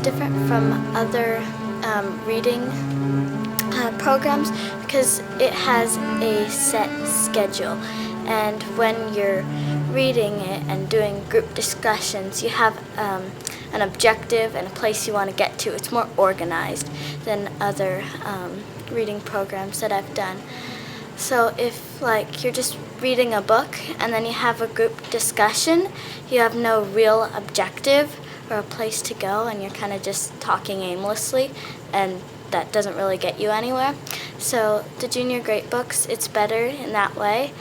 different from other reading programs because it has a set schedule, and when you're reading it and doing group discussions, you have an objective and a place you want to get to. It's more organized than other reading programs that I've done. So if like you're just reading a book and then you have a group discussion, you have no real objective or a place to go, and you're kind of just talking aimlessly, and that doesn't really get you anywhere. So the junior great books, it's better in that way.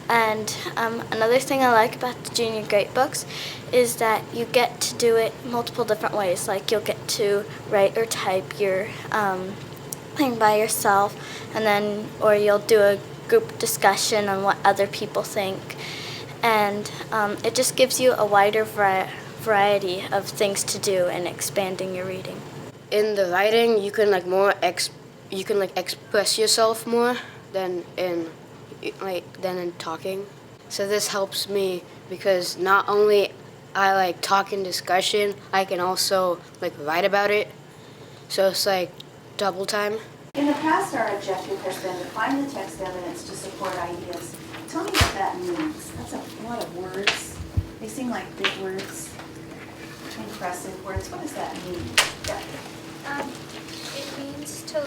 And another thing I like about the junior great books is that you get to do it multiple different ways. Like you'll get to write or type your thing by yourself, and then or you'll do a group discussion on what other people think, and it just gives you a wider variety of things to do in expanding your reading. In the writing, you can express yourself more than in talking. So this helps me because not only I like talk in discussion, I can also like write about it. So it's like double time. In the past, our objective has been to find the text evidence to support ideas. Tell me what that means. That's a lot of words. They seem like big words, impressive words. What does that mean? Yeah. It means to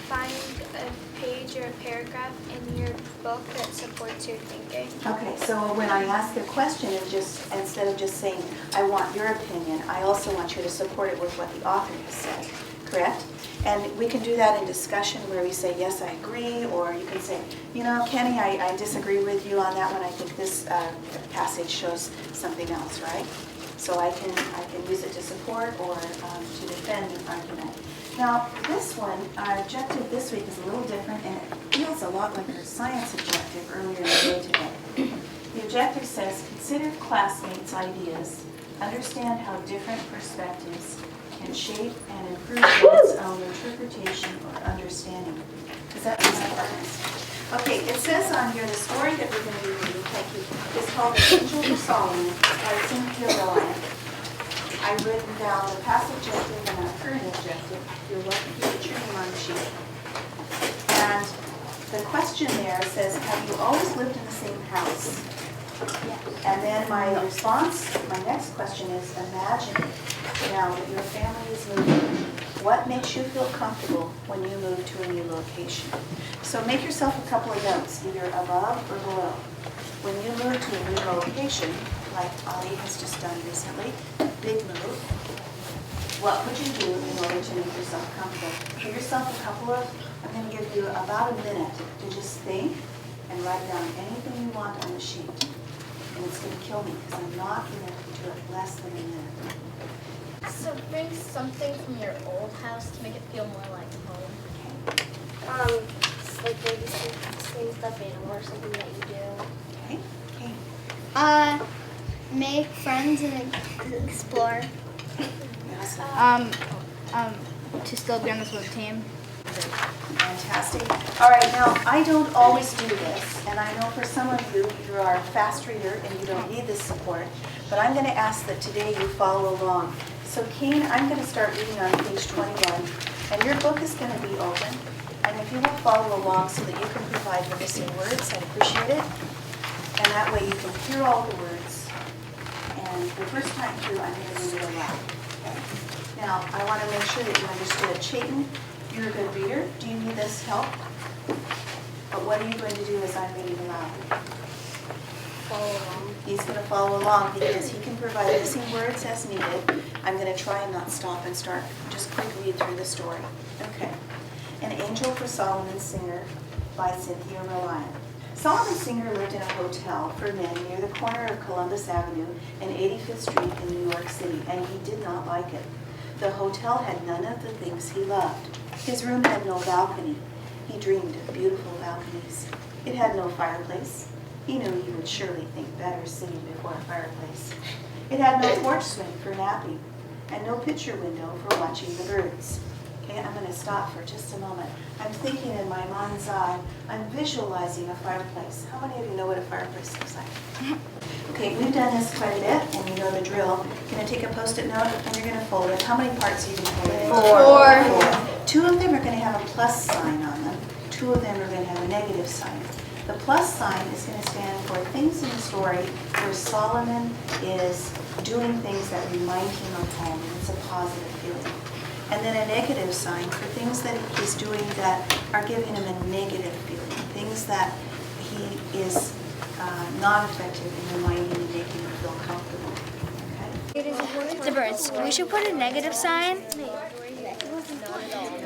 find a page or a paragraph in your book that supports your thinking. Okay, so when I ask a question, instead of just saying, I want your opinion, I also want you to support it with what the author has said, correct? And we can do that in discussion where we say, yes, I agree, or you can say, you know, Kenny, I disagree with you on that one. I think this passage shows something else, right? So I can use it to support or to defend an argument. Now, this one, our objective this week is a little different, and it feels a lot like our science objective earlier in the day today. The objective says, consider classmates' ideas, understand how different perspectives can shape and improve one's own interpretation or understanding. Does that make sense? Okay, it says on here, the story that we're going to be reading, thank you, is called The Angel for Solomon by Cynthia Rowland. I've written down the past objective and our current objective. You're welcome to put your name on the sheet. And the question there says, have you always lived in the same house? Yes. And then my response, my next question is, imagine now that your family is moving. What makes you feel comfortable when you move to a new location? So make yourself a couple of notes, either above or below. When you move to a new location, like Ali has just done recently, big move, what would you do in order to make yourself comfortable? Give yourself a couple of, I'm going to give you about a minute to just think and write down anything you want on the sheet. And it's going to kill me because I'm not going to do it less than a minute. So bring something from your old house to make it feel more like home. Okay. Like maybe some stuffed animal or something that you do. Okay. Okay. Make friends and explore. Yes. To still be on the swim team. Fantastic. All right, now I don't always do this, and I know for some of you, you are a fast reader and you don't need this support, but I'm going to ask that today you follow along. So Kane, I'm going to start reading on page 21, and your book is going to be open, and if you will follow along so that you can provide the missing words, I'd appreciate it. And that way you can hear all the words, and the first time through, I'm going to read it aloud. Okay? Now, I want to make sure that you understood. Chayton, you're a good reader. Do you need this help? But what are you going to do as I'm reading aloud? Follow along. He's going to follow along because he can provide missing words as needed. I'm going to try and not stop and start. Just quick read through the story. Okay. An Angel for Solomon Singer by Cynthia Rowland. Solomon Singer lived in a hotel for men near the corner of Columbus Avenue and 85th Street in New York City, and he did not like it. The hotel had none of the things he loved. His room had no balcony. He dreamed of beautiful balconies. It had no fireplace. He knew he would surely think better sitting before a fireplace. It had no porch swing for napping, and no picture window for watching the birds. And I'm going to stop for just a moment. I'm thinking in my mind's eye, I'm visualizing a fireplace. How many of you know what a fireplace looks like? Okay, we've done this quite a bit, and you know the drill. You're going to take a Post-it note, and you're going to fold it. How many parts are you going to fold it in? Four. 2 of them are going to have a plus sign on them. 2 of them are going to have a negative sign. The plus sign is going to stand for things in the story where Solomon is doing things that remind him of home, and it's a positive feeling. And then a negative sign for things that he's doing that are giving him a negative feeling, things that he is not effective in reminding and making him feel comfortable. Okay? The birds. We should put a negative sign.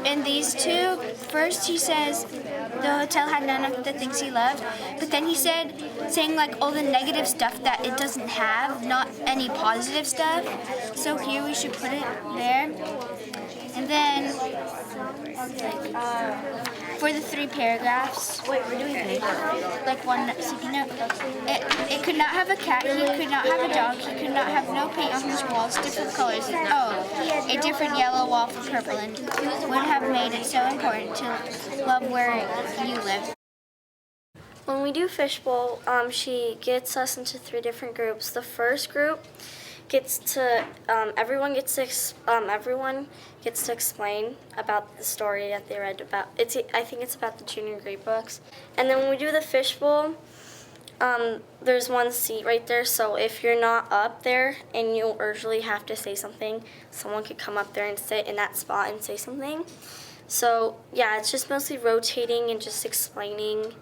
And these two, first he says the hotel had none of the things he loved, but then he saying like all the negative stuff that it doesn't have, not any positive stuff. So here we should put it there. And then for the 3 paragraphs, like one sticky note, it could not have a cat, he could not have a dog, he could not have no paint on his walls, different colors, a different yellow wall for purple, and would have made it so important to love where you live. When we do Fishbowl, she gets us into 3 different groups. The first group gets to everyone gets to explain about the story that they read about. I think it's about the junior grade books. And then when we do the Fishbowl, there's one seat right there. So if you're not up there and you urgently have to say something, someone could come up there and sit in that spot and say something. So yeah, it's just mostly rotating and just explaining.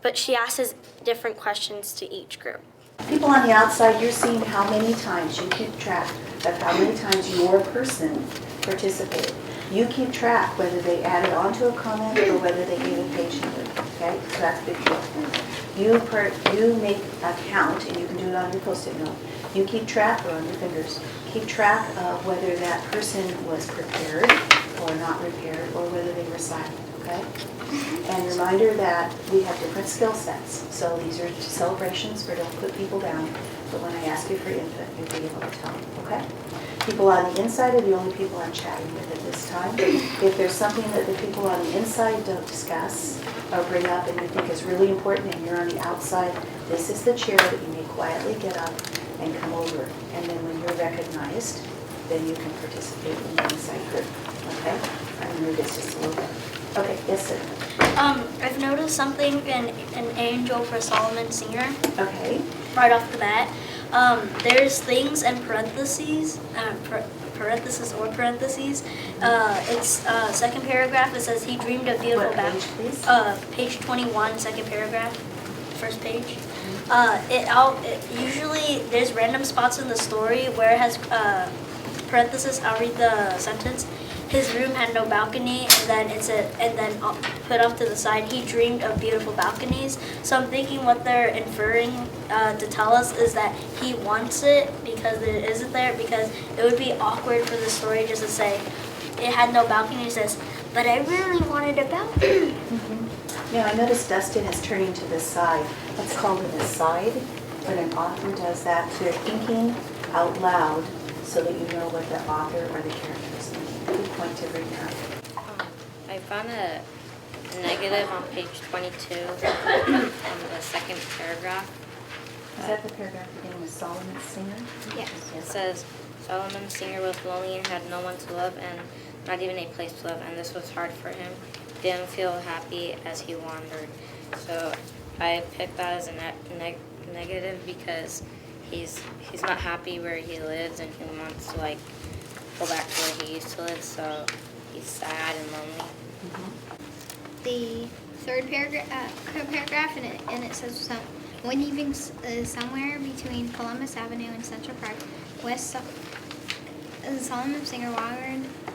But she asks different questions to each group. People on the outside, you're seeing how many times you keep track of how many times your person participated. You keep track whether they added onto a comment or whether they gave a page number, okay? So that's a big deal. You make a count, and you can do it on your Post-it note. You keep track, or on your fingers, keep track of whether that person was prepared or not prepared, or whether they were silent, okay? And reminder that we have different skill sets. So these are celebrations where don't put people down, but when I ask you for input, you'll be able to tell me, okay? People on the inside are the only people I'm chatting with at this time. If there's something that the people on the inside don't discuss or bring up and you think is really important and you're on the outside, this is the chair that you may quietly get up and come over. And then when you're recognized, then you can participate in the inside group, okay? I'm going to move this just a little bit. Okay, yes, sir. I've noticed something in an angel for Solomon Singer. Okay. Right off the bat. There's things in parentheses, parentheses. It's second paragraph. It says he dreamed of beautiful What page, please? Page 21, second paragraph, first page. Usually there's random spots in the story where it has parentheses. I'll read the sentence. His room had no balcony, and then put off to the side, he dreamed of beautiful balconies. So I'm thinking what they're inferring to tell us is that he wants it because it isn't there, because it would be awkward for the story just to say it had no balcony. It says, but I really wanted a balcony. Mm-hmm. Yeah, I noticed Dustin is turning to the side. That's called an aside, when an author does that. So they're thinking out loud so that you know what the author or the character is thinking. Good point to bring up. I found a negative on page 22 on the second paragraph. Is that the paragraph beginning with Solomon Singer? Yes. It says, Solomon Singer was lonely and had no one to love and not even a place to love, and this was hard for him. Didn't feel happy as he wandered. So I picked that as a negative because he's not happy where he lives and he wants to go back to where he used to live, so he's sad and lonely. Mm-hmm. The third paragraph, and it says when leaving somewhere between Columbus Avenue and Central Park, West Solomon Singer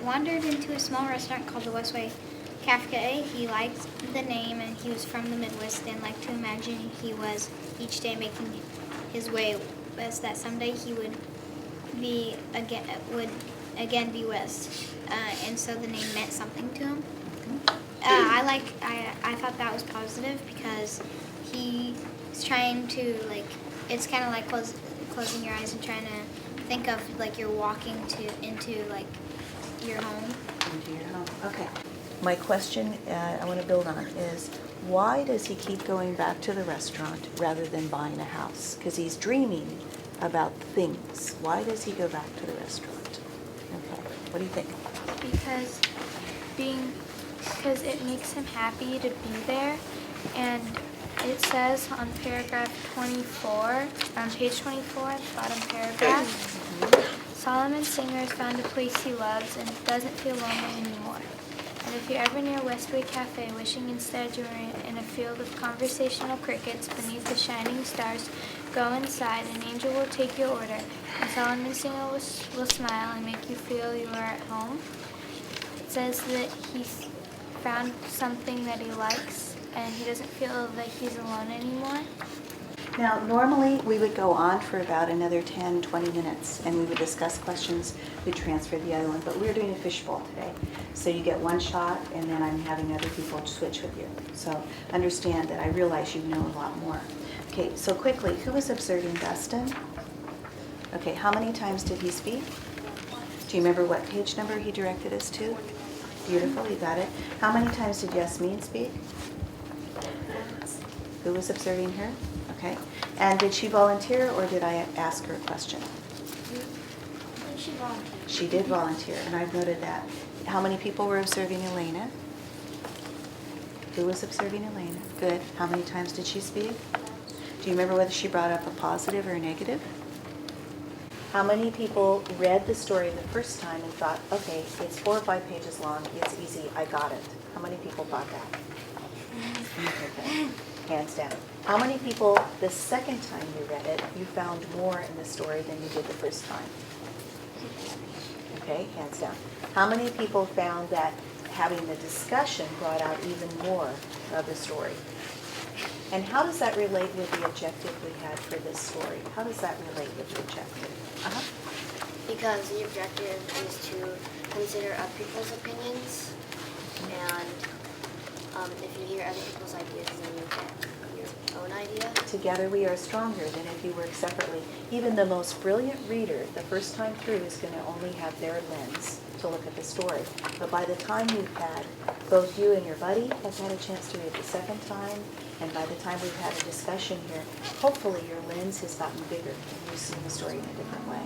wandered into a small restaurant called the Westway Cafe. He liked the name, and he was from the Midwest and liked to imagine he was each day making his way west, that someday he would again be west, and so the name meant something to him. I thought that was positive because he's trying to it's kind of like closing your eyes and trying to think of you're walking into your home. Into your home. Okay. My question I want to build on is, why does he keep going back to the restaurant rather than buying a house? Because he's dreaming about things. Why does he go back to the restaurant? Okay. What do you think? Because it makes him happy to be there, and it says on paragraph 24, on page 24, the bottom paragraph, Solomon Singer has found a place he loves and doesn't feel lonely anymore. And if you're ever near Westway Cafe, wishing instead you were in a field of conversational crickets beneath the shining stars, go inside, an angel will take your order, and Solomon Singer will smile and make you feel you are at home. It says that he's found something that he likes, and he doesn't feel like he's alone anymore. Now, normally we would go on for about another 10, 20 minutes, and we would discuss questions, we'd transfer the other one, but we're doing a fishbowl today. So you get one shot, and then I'm having other people switch with you. So understand that I realize you know a lot more. Okay, so quickly, who was observing Dustin? Okay, how many times did he speak? Do you remember what page number he directed us to? Beautiful, you got it. How many times did Yasmin speak? Who was observing her? Okay. And did she volunteer, or did I ask her a question? She volunteered. She did volunteer, and I've noted that. How many people were observing Elena? Who was observing Elena? Good. How many times did she speak? Do you remember whether she brought up a positive or a negative? How many people read the story the first time and thought, okay, it's 4 or 5 pages long, it's easy, I got it? How many people thought that? Okay. Hands down. How many people, the second time you read it, you found more in the story than you did the first time? Okay, hands down. How many people found that having the discussion brought out even more of the story? And how does that relate with the objective we had for this story? How does that relate with the objective? Because the objective is to consider other people's opinions, and if you hear other people's ideas, then you get your own idea. Together we are stronger than if you work separately. Even the most brilliant reader, the first time through, is going to only have their lens to look at the story. But by the time you've had, both you and your buddy has had a chance to read the second time, and by the time we've had a discussion here, hopefully your lens has gotten bigger and you've seen the story in a different way.